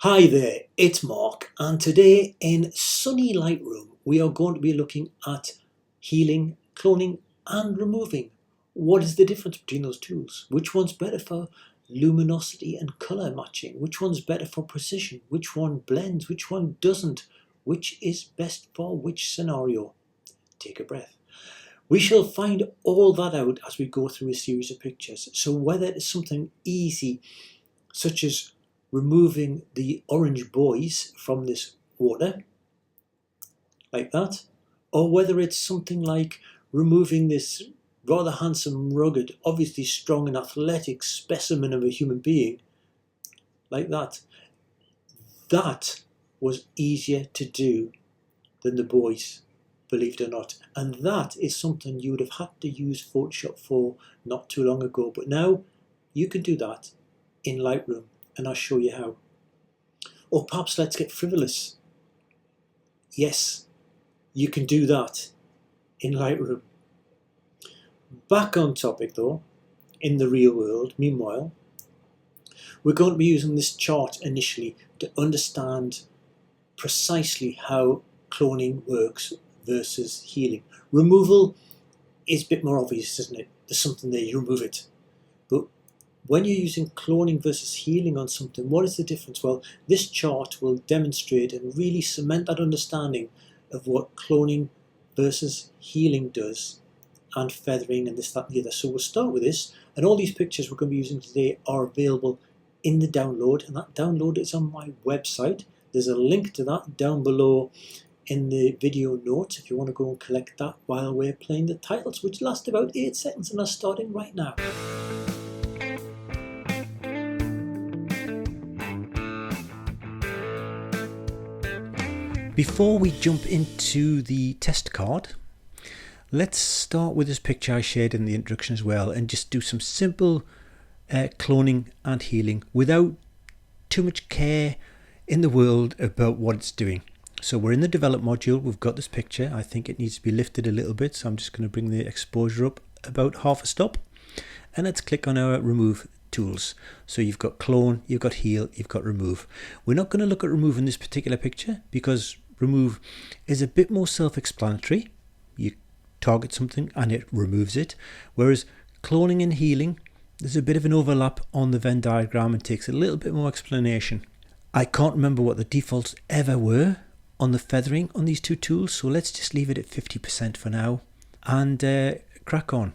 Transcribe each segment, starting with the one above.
Hi there, it's Mark, and today in sunny Lightroom we are going to be looking at healing, cloning and removing. What is the difference between those tools? Which one's better for luminosity and colour matching? Which one's better for precision? Which one blends? Which one doesn't? Which is best for which scenario? Take a breath. We shall find all that out as we go through a series of pictures. So whether it's something easy such as removing the orange buoys from this water, like that, or whether it's something like removing this rather handsome, rugged, obviously strong and athletic specimen of a human being, like that. That was easier to do than the buoys, believe it or not. And that is something you would have had to use Photoshop for not too long ago. But now you can do that in Lightroom, and I'll show you how. Or perhaps let's get frivolous. Yes, you can do that in Lightroom. Back on topic though, in the real world, meanwhile, we're going to be using this chart initially to understand precisely how cloning works versus healing. Removal is a bit more obvious, isn't it? There's something there, you remove it. But when you're using cloning versus healing on something, what is the difference? Well, this chart will demonstrate and really cement that understanding of what cloning versus healing does, and feathering and this, that and the other. So we'll start with this, and all these pictures we're going to be using today are available in the download, and that download is on my website. There's a link to that down below in the video notes if you want to go and collect that while we're playing the titles, which last about 8 seconds and are starting right now. Before we jump into the test card, let's start with this picture I shared in the introduction as well, and just do some simple cloning and healing without too much care in the world about what it's doing. So we're in the develop module, we've got this picture. I think it needs to be lifted a little bit, so I'm just going to bring the exposure up about half a stop, and let's click on our remove tools. So you've got clone, you've got heal, you've got remove. We're not going to look at removing this particular picture because remove is a bit more self-explanatory. You target something and it removes it, whereas cloning and healing, there's a bit of an overlap on the Venn diagram and takes a little bit more explanation. I can't remember what the defaults ever were on the feathering on these two tools, so let's just leave it at 50% for now and crack on.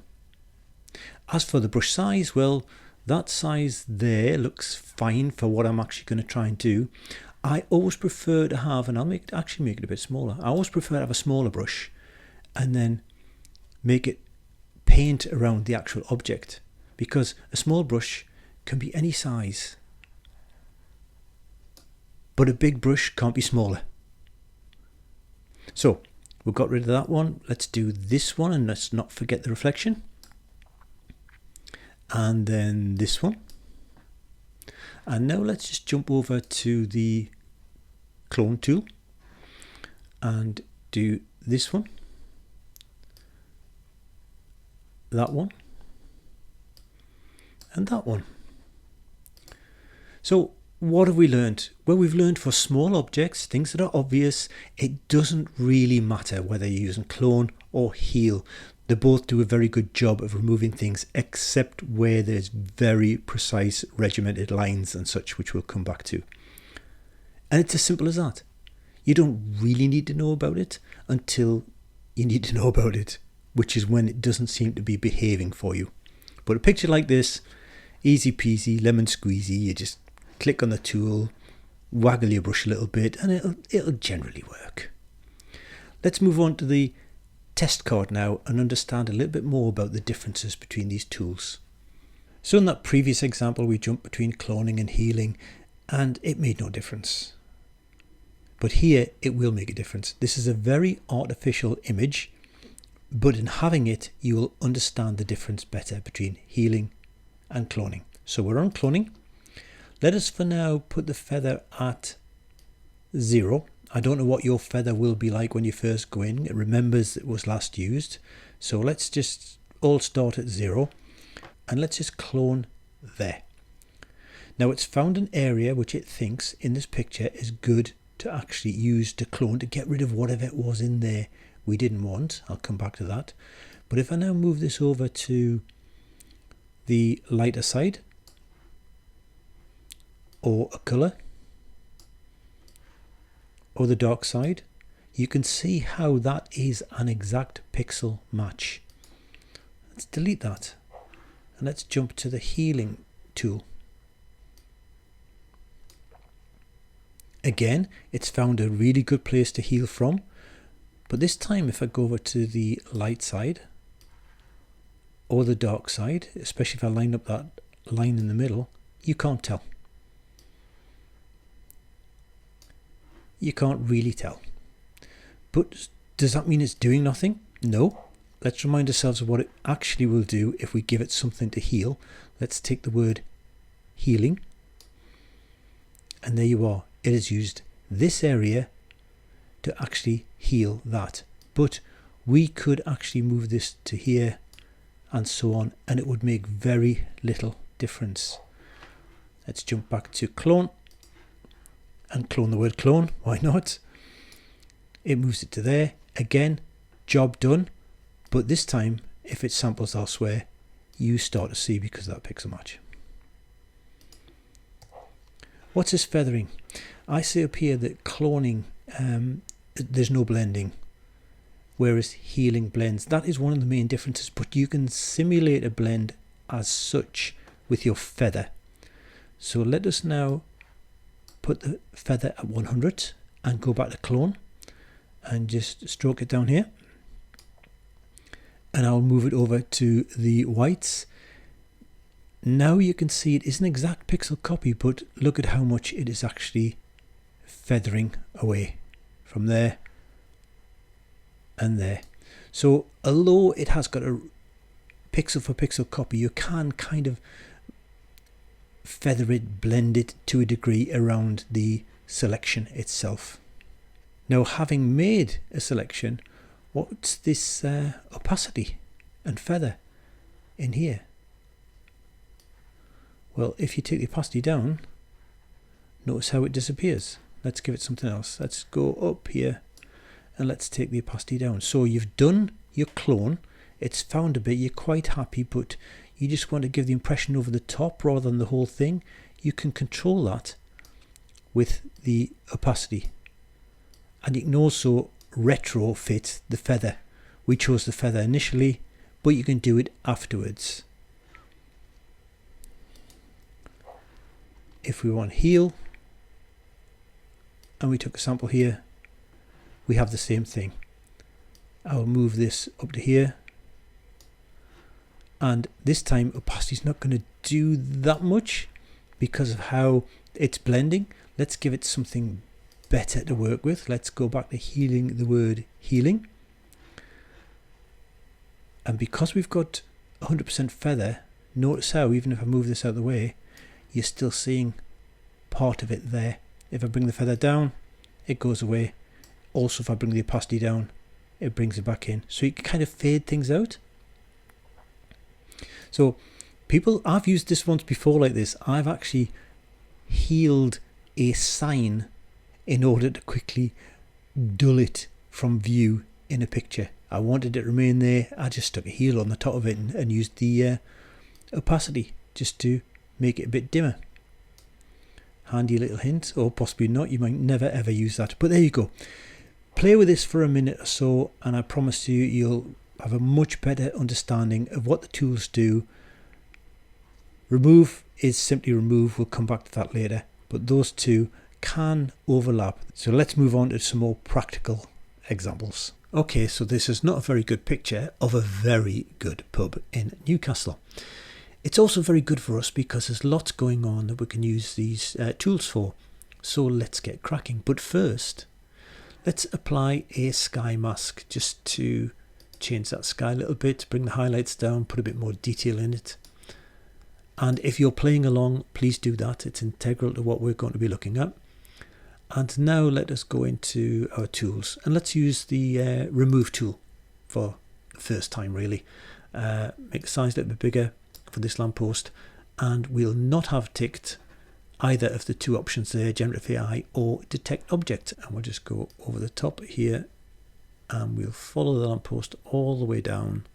As for the brush size, well, that size there looks fine for what I'm actually going to try and do. I always prefer to have, and I'll actually make it a bit smaller, I always prefer to have a smaller brush and then make it paint around the actual object, because a small brush can be any size, but a big brush can't be smaller. So we've got rid of that one. Let's do this one, and let's not forget the reflection. And then this one. And now let's just jump over to the clone tool and do this one, that one, and that one. So what have we learned? Well, we've learned for small objects, things that are obvious, it doesn't really matter whether you're using clone or heal. They both do a very good job of removing things, except where there's very precise regimented lines and such, which we'll come back to. And it's as simple as that. You don't really need to know about it until you need to know about it, which is when it doesn't seem to be behaving for you. But a picture like this, easy peasy, lemon squeezy, you just click on the tool, waggle your brush a little bit, and it'll generally work. Let's move on to the test card now and understand a little bit more about the differences between these tools. So in that previous example, we jumped between cloning and healing, and it made no difference. But here it will make a difference. This is a very artificial image, but in having it, you will understand the difference better between healing and cloning. So we're on cloning. Let us for now put the feather at 0. I don't know what your feather will be like when you first go in. It remembers it was last used. So let's just all start at 0 and let's just clone there. Now it's found an area which it thinks in this picture is good to actually use to clone, to get rid of whatever it was in there we didn't want. I'll come back to that. But if I now move this over to the lighter side, or a colour, or the dark side, you can see how that is an exact pixel match. Let's delete that and let's jump to the healing tool. Again, it's found a really good place to heal from, but this time if I go over to the light side or the dark side, especially if I line up that line in the middle, you can't tell. You can't really tell. But does that mean it's doing nothing? No. Let's remind ourselves of what it actually will do if we give it something to heal. Let's take the word healing. And there you are. It has used this area to actually heal that. But we could actually move this to here and so on, and it would make very little difference. Let's jump back to clone and clone the word clone. Why not? It moves it to there. Again, job done. But this time, if it samples elsewhere, you start to see because of that pixel match. What's this feathering? I say up here that cloning, there's no blending, whereas healing blends. That is one of the main differences, but you can simulate a blend as such with your feather. So let us now put the feather at 100 and go back to clone and just stroke it down here. And I'll move it over to the whites. Now you can see it is an exact pixel copy, but look at how much it is actually feathering away from there and there. So although it has got a pixel for pixel copy, you can kind of feather it, blend it to a degree around the selection itself. Now, having made a selection, what's this opacity and feather in here? Well, if you take the opacity down, notice how it disappears. Let's give it something else. Let's go up here and let's take the opacity down. So you've done your clone. It's found a bit, you're quite happy, but you just want to give the impression over the top rather than the whole thing. You can control that with the opacity. And you can also retrofit the feather. We chose the feather initially, but you can do it afterwards. If we want heal, and we took a sample here, we have the same thing. I'll move this up to here. And this time opacity is not going to do that much because of how it's blending. Let's give it something better to work with. Let's go back to healing, the word healing. And because we've got 100% feather, notice how even if I move this out of the way, you're still seeing part of it there. If I bring the feather down, it goes away. Also, if I bring the opacity down, it brings it back in. So you can kind of fade things out. So I've used this once before like this. I've actually healed a sign in order to quickly dull it from view in a picture. I wanted it to remain there. I just stuck a heal on the top of it and used the opacity just to make it a bit dimmer. Handy little hint, or possibly not. You might never ever use that, but there you go. Play with this for a minute or so and I promise you, you'll have a much better understanding of what the tools do. Remove is simply remove. We'll come back to that later, but those two can overlap. So let's move on to some more practical examples. Okay, so this is not a very good picture of a very good pub in Newcastle. It's also very good for us because there's lots going on that we can use these tools for. So let's get cracking. But first, let's apply a sky mask just to change that sky a little bit, bring the highlights down, put a bit more detail in it. And if you're playing along, please do that. It's integral to what we're going to be looking at. And now let us go into our tools and let's use the remove tool for the first time really. Make the size a little bit bigger for this lamppost, and we'll not have ticked either of the two options there, generative AI or detect object. And we'll just go over the top here and we'll follow the lamppost all the way down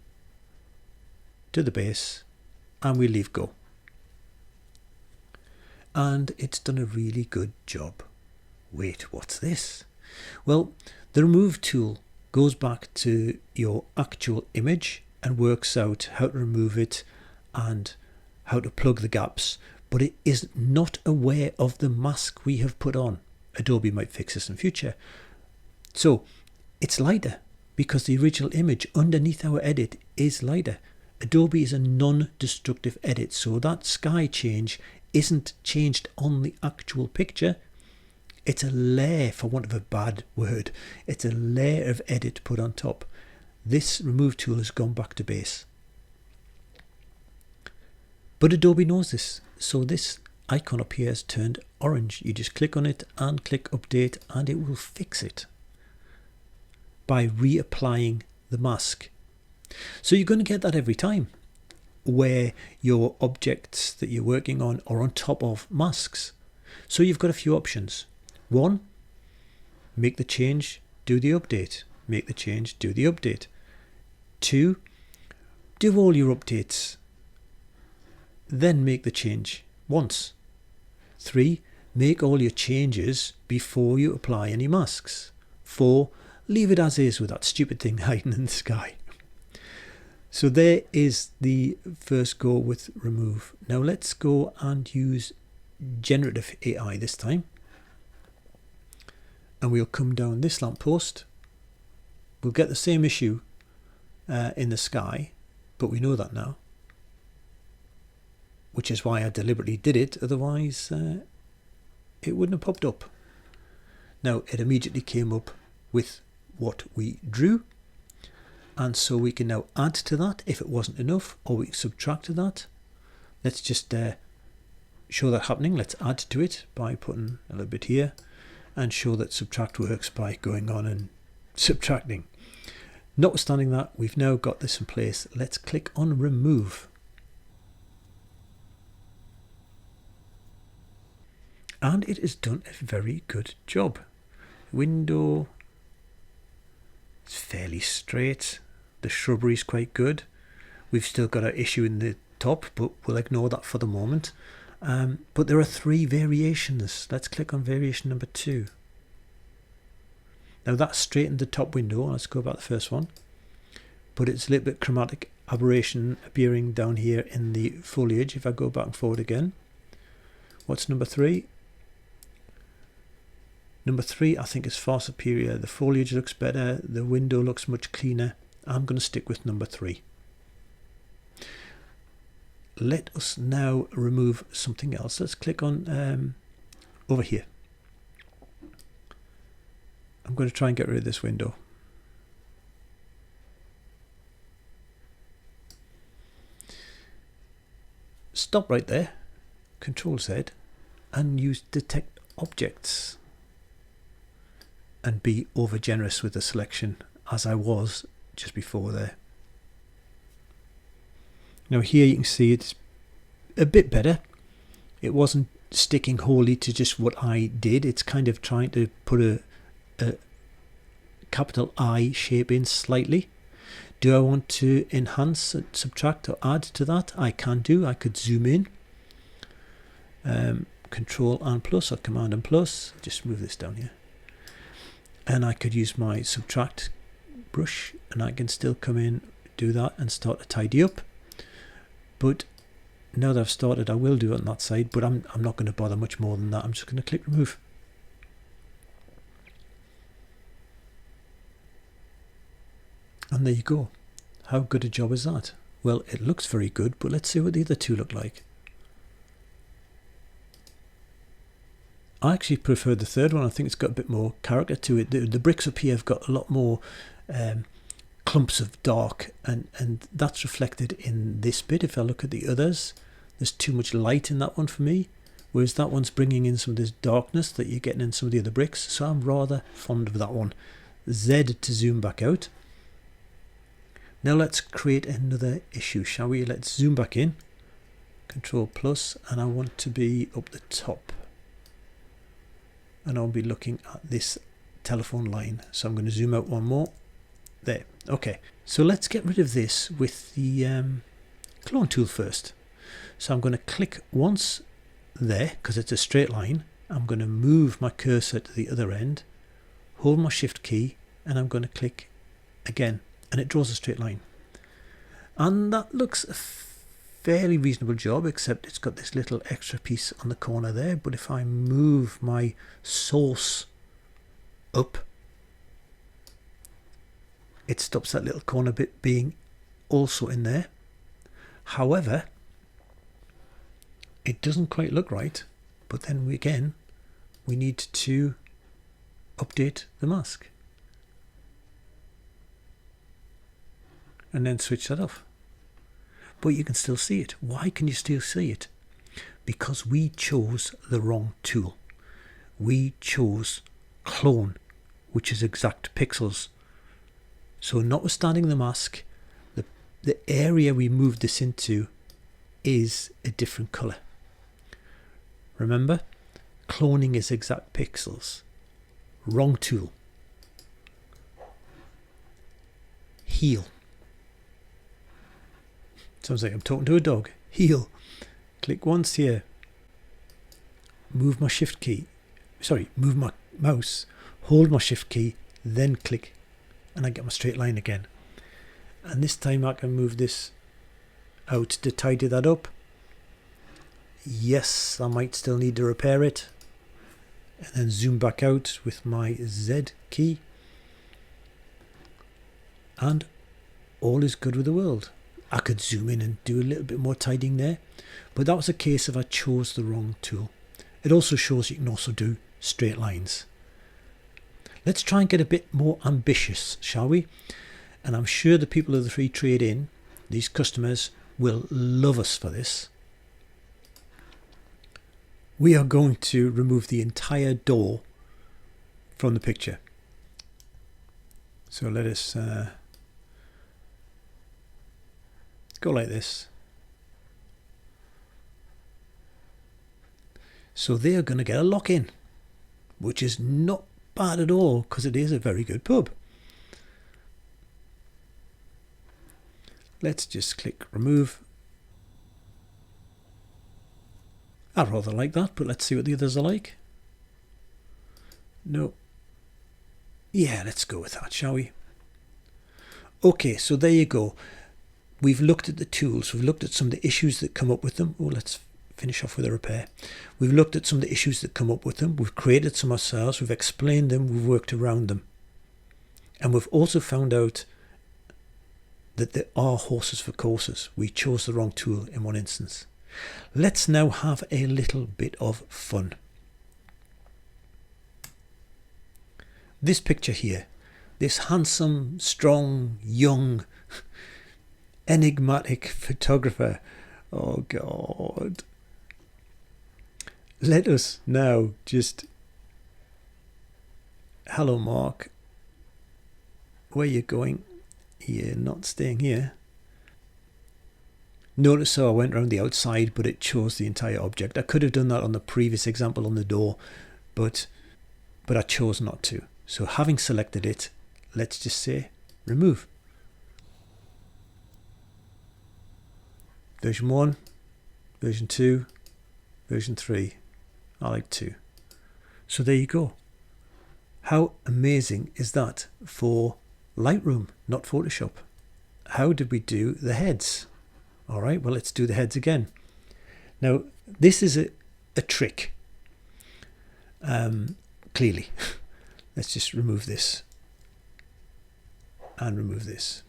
to the base and we leave go. And it's done a really good job. Wait, what's this? Well, the remove tool goes back to your actual image and works out how to remove it and how to plug the gaps, but it is not aware of the mask we have put on. Adobe might fix this in future. So it's lighter because the original image underneath our edit is lighter. Adobe is a non-destructive edit, so that sky change isn't changed on the actual picture. It's a layer, for want of a bad word, it's a layer of edit put on top. This remove tool has gone back to base. But Adobe knows this, so this icon up here has turned orange. You just click on it and click update and it will fix it by reapplying the mask. So you're going to get that every time where your objects that you're working on are on top of masks. So you've got a few options. One, make the change, do the update. Make the change, do the update. Two, do all your updates, then make the change once. Three, make all your changes before you apply any masks. Four, leave it as is with that stupid thing hiding in the sky. So there is the first go with remove. Now let's go and use generative AI this time. And we'll come down this lamppost. We'll get the same issue in the sky, but we know that now, which is why I deliberately did it. Otherwise, it wouldn't have popped up. Now it immediately came up with what we drew. And so we can now add to that if it wasn't enough, or we can subtract to that. Let's just show that happening. Let's add to it by putting a little bit here and show that subtract works by going on and subtracting. Notwithstanding that, we've now got this in place. Let's click on remove. And it has done a very good job. Window is fairly straight. The shrubbery is quite good. We've still got an issue in the top, but we'll ignore that for the moment. But there are three variations. Let's click on variation number 2. Now that's straightened the top window. Let's go back to the first one. But it's a little bit chromatic aberration appearing down here in the foliage. If I go back and forward again. What's number 3? Number 3 I think is far superior. The foliage looks better. The window looks much cleaner. I'm going to stick with number 3. Let us now remove something else. Let's click on over here. I'm going to try and get rid of this window. Stop right there, Control Z, and use detect objects and be over generous with the selection as I was just before there. Now here you can see it's a bit better. It wasn't sticking wholly to just what I did. It's kind of trying to put a capital I shape in slightly. Do I want to enhance, subtract or add to that? I can do. I could zoom in. Control and plus or Command and plus. Just move this down here. And I could use my subtract brush and I can still come in, do that and start to tidy up. But now that I've started, I will do it on that side, but I'm not going to bother much more than that. I'm just going to click remove. And there you go. How good a job is that? Well, it looks very good, but let's see what the other two look like. I actually prefer the third one. I think it's got a bit more character to it. The bricks up here have got a lot more clumps of dark, and that's reflected in this bit. If I look at the others, there's too much light in that one for me, whereas that one's bringing in some of this darkness that you're getting in some of the other bricks. So I'm rather fond of that one. Z to zoom back out. Now let's create another issue, shall we? Let's zoom back in, Control plus, and I want to be up the top. And I'll be looking at this telephone line. So I'm going to zoom out one more. There. Okay. So let's get rid of this with the clone tool first. So I'm going to click once there because it's a straight line. I'm going to move my cursor to the other end, hold my shift key, and I'm going to click again, and it draws a straight line. And that looks a fairly reasonable job, except it's got this little extra piece on the corner there. But if I move my source up, it stops that little corner bit being also in there. However, it doesn't quite look right, but then we need to update the mask and then switch that off. But you can still see it. Why can you still see it? Because we chose the wrong tool. We chose clone, which is exact pixels. So notwithstanding the mask, the area we moved this into is a different color. Remember, cloning is exact pixels. Wrong tool. Heal. Sounds like I'm talking to a dog. Heal. Click once here. Move my shift key. Move my mouse. Hold my shift key. Then click. And I get my straight line again. And this time I can move this out to tidy that up. Yes, I might still need to repair it. And then zoom back out with my Z key. And all is good with the world. I could zoom in and do a little bit more tidying there, but that was a case of I chose the wrong tool. It also shows you can also do straight lines. Let's try and get a bit more ambitious, shall we? And I'm sure the people of the free trade in, these customers, will love us for this. We are going to remove the entire door from the picture. So let us go like this. So they are going to get a lock in, which is not bad at all because it is a very good pub. Let's just click remove. I rather like that, but let's see what the others are like. No. Yeah, let's go with that, shall we? Okay, so there you go. We've looked at the tools. We've looked at some of the issues that come up with them. Oh, let's finish off with a repair. We've looked at some of the issues that come up with them. We've created some ourselves. We've explained them. We've worked around them. And we've also found out that there are horses for courses. We chose the wrong tool in one instance. Let's now have a little bit of fun. This picture here, this handsome, strong, young, enigmatic photographer. Oh God. Let us now just... Hello, Mark. Where are you going? You're not staying here. Notice how I went around the outside, but it chose the entire object. I could have done that on the previous example on the door, but I chose not to. So having selected it, let's just say remove. Version 1, version 2, version 3. I like 2. So there you go. How amazing is that for Lightroom, not Photoshop? How did we do the heads? All right, well, let's do the heads again. Now, this is a trick. Clearly. Let's just remove this and remove this.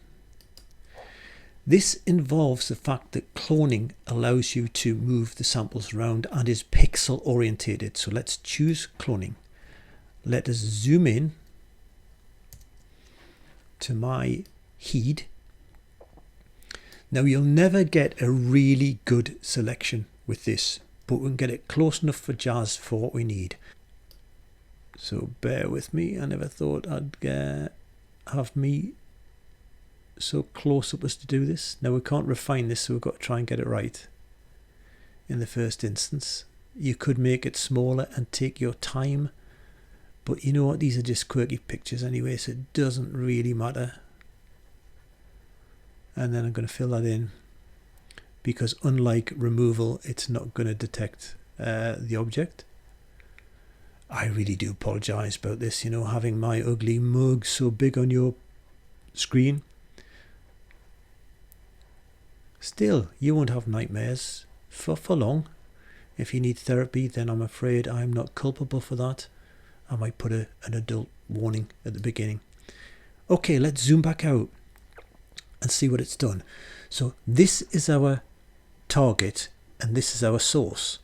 This involves the fact that cloning allows you to move the samples around and is pixel orientated. So let's choose cloning. Let us zoom in to my head. Now you'll never get a really good selection with this, but we can get it close enough for jazz for what we need. So bear with me. I never thought I'd have me so close up as to do this. Now we can't refine this, so we've got to try and get it right. in the first instance. You could make it smaller and take your time, but you know what, these are just quirky pictures anyway, so it doesn't really matter. And then I'm going to fill that in, because unlike removal, it's not going to detect the object. I really do apologise about this, having my ugly mug so big on your screen. Still, you won't have nightmares for long. If you need therapy, then I'm afraid I'm not culpable for that. I might put an adult warning at the beginning. Okay, let's zoom back out and see what it's done. So this is our target and this is our source.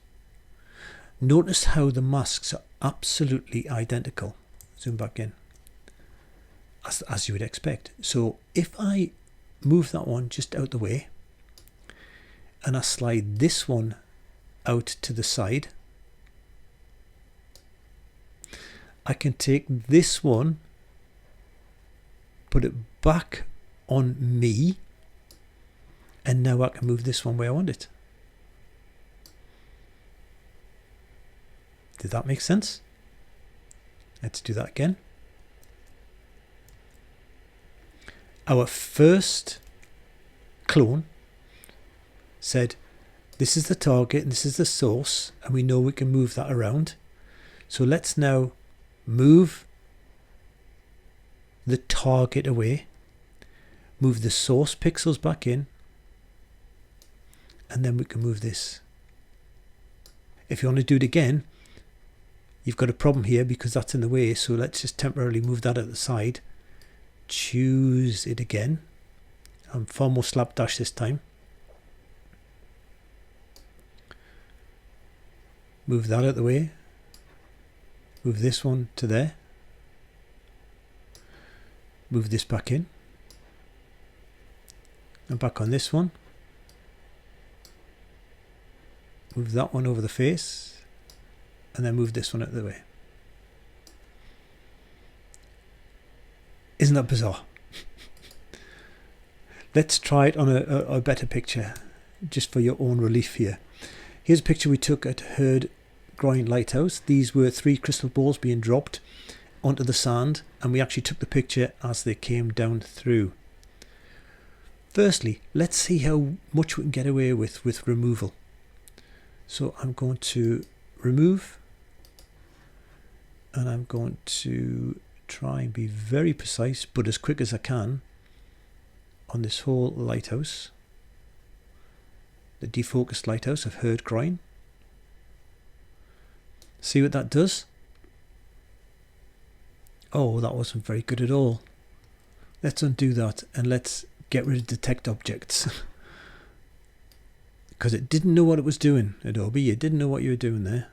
Notice how the masks are absolutely identical. Zoom back in, as you would expect. So if I move that one just out the way and I slide this one out to the side, I can take this one, put it back on me, and now I can move this one where I want it. Did that make sense? Let's do that again. Our first clone said, this is the target and this is the source, and we know we can move that around. So let's now move the target away, move the source pixels back in, and then we can move this. If you want to do it again, you've got a problem here because that's in the way, so let's just temporarily move that at the side. Choose it again. I'm far more slapdash this time. Move that out the way. Move this one to there. Move this back in. And back on this one. Move that one over the face. And then move this one out of the way. Isn't that bizarre? Let's try it on a better picture, just for your own relief here. Here's a picture we took at Herd Groin Lighthouse. These were 3 crystal balls being dropped onto the sand, and we actually took the picture as they came down through. Firstly, let's see how much we can get away with removal. So I'm going to remove, and I'm going to try and be very precise but as quick as I can on this whole lighthouse, the defocused lighthouse of Herd Groin. See what that does? Oh, that wasn't very good at all. Let's undo that and let's get rid of detect objects. Because it didn't know what it was doing, Adobe. It didn't know what you were doing there.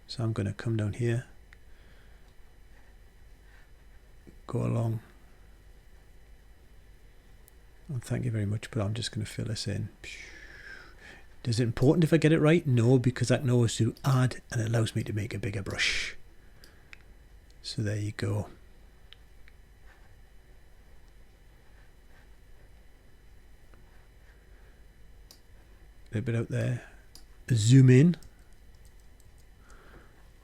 So I'm going to come down here, go along, and thank you very much, but I'm just going to fill this in. Is it important if I get it right? No, because I can always do add and it allows me to make a bigger brush. So there you go. A little bit out there. Zoom in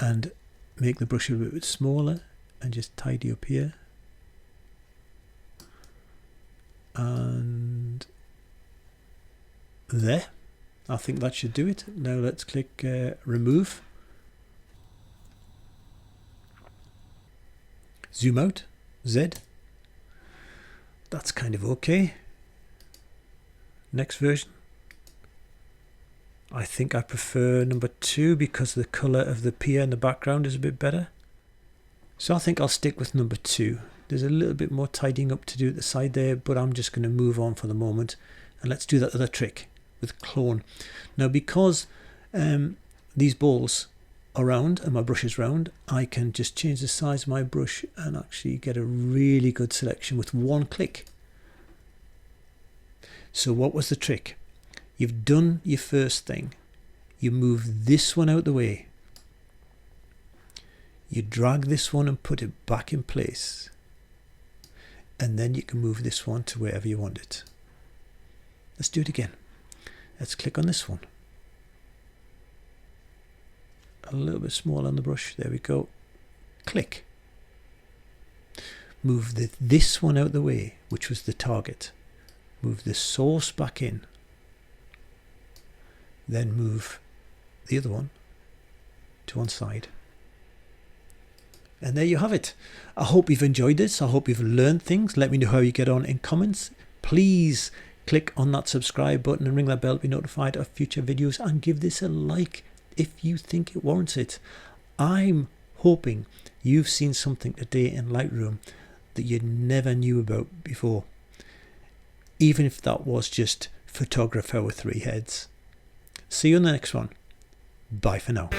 and make the brush a little bit smaller and just tidy up here. And there. I think that should do it. Now let's click remove. Zoom out, Z. That's kind of okay. Next version. I think I prefer number 2 because the colour of the pier in the background is a bit better. So I think I'll stick with number 2. There's a little bit more tidying up to do at the side there, but I'm just going to move on for the moment. And let's do that other trick with clone. Now because these balls are round and my brush is round, I can just change the size of my brush and actually get a really good selection with one click. So what was the trick? You've done your first thing. You move this one out the way. You drag this one and put it back in place. And then you can move this one to wherever you want it. Let's do it again. Let's click on this one. a little bit smaller on the brush. There we go. Click. Move this one out of the way, which was the target. Move the source back in. Then move the other one to one side. And there you have it. I hope you've enjoyed this. I hope you've learned things. Let me know how you get on in comments. Please click on that subscribe button and ring that bell to be notified of future videos, and give this a like if you think it warrants it. I'm hoping you've seen something today in Lightroom that you never knew about before, even if that was just photographer with 3 heads. See you in the next one. Bye for now.